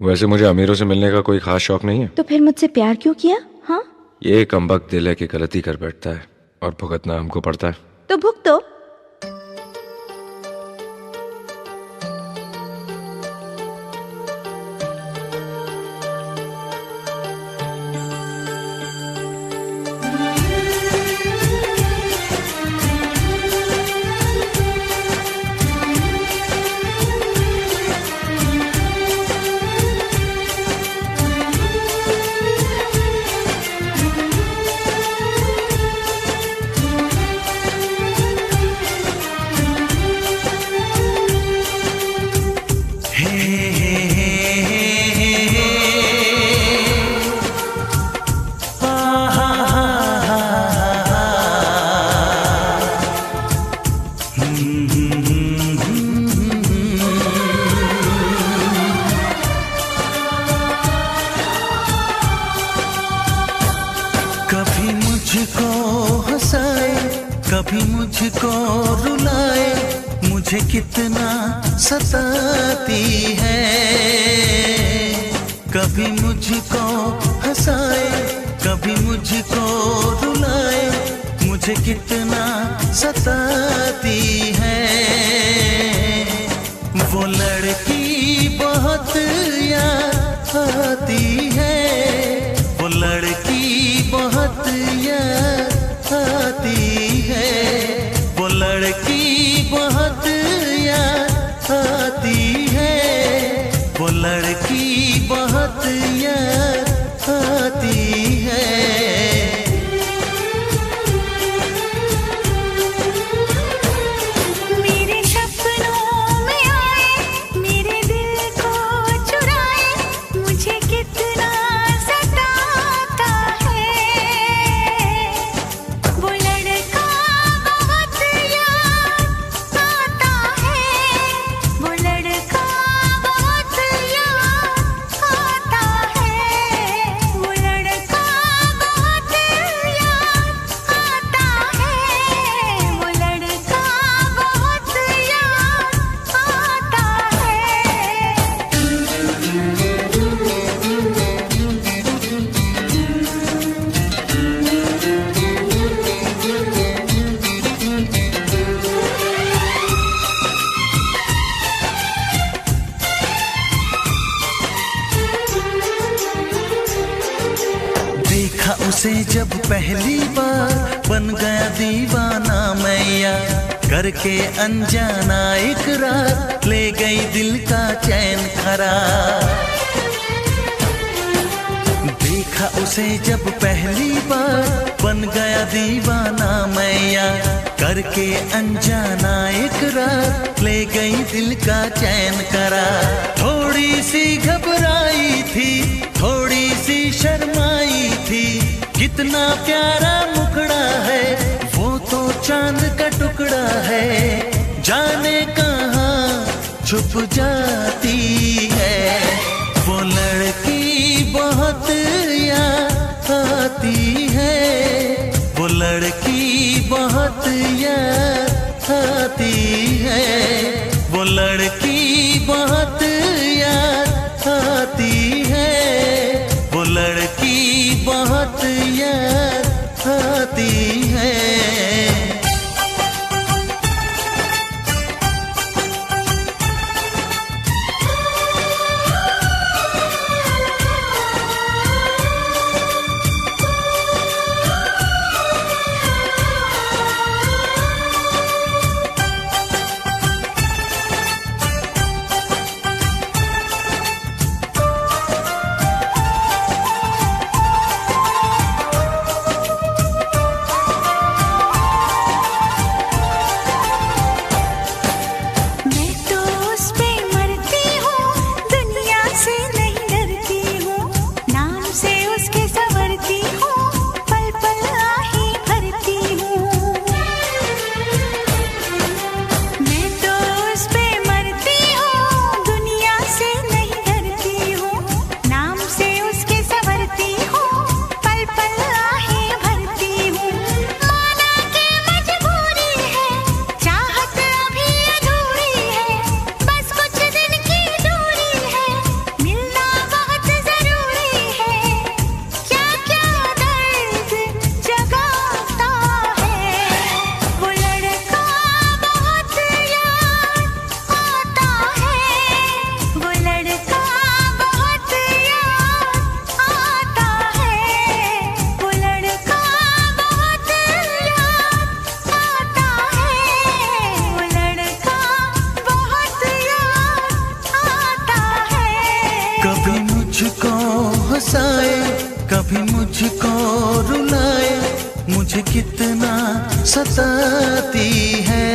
वैसे मुझे अमीरों से मिलने का कोई खास शौक नहीं है। तो फिर मुझसे प्यार क्यों किया? हाँ, ये कमबख्त दिल है कि गलती कर बैठता है और भुगतना हमको पड़ता है। तो भुगतो। कभी मुझको हंसाए, कभी मुझको रुलाए, मुझे कितना सताती है। कभी मुझको हंसाए, कभी मुझको रुलाए, मुझे कितना सताती है। वो लड़की बहुत याद आती है, वो लड़की बहुत याद आती है, वो लड़की बहुत याद आती है, वो लड़की बहुत याद आती है। मेरे सपनों में आए, मेरे दिल को चुराए, मुझे कितना सताता है। वो लड़का बहुत याद आता है, वो लड़का बहुत याद आता है, वो लड़का बहुत याद आता है, वो लड़का बहुत याद आता देखा उसे जब पहली बार, बन गया दीवाना मैया, करके अनजाना इकरार, ले गई दिल का चैन करार। देखा उसे जब पहली बार, बन गया दीवाना मैया, करके अनजाना इकरार, ले गई दिल का चैन करार। थोड़ी सी घबराई थी, थोड़ी सी शर्माई थी, कितना प्यारा मुखड़ा है, वो तो चांद का टुकड़ा है, जाने कहाँ छुप जाती है। वो लड़की बहुत याद आती है, वो लड़की बहुत याद आती है, वो लड़की बहुत याद आती है, वो लड़की बहुत याद आती है। मुझे कितना सताती है।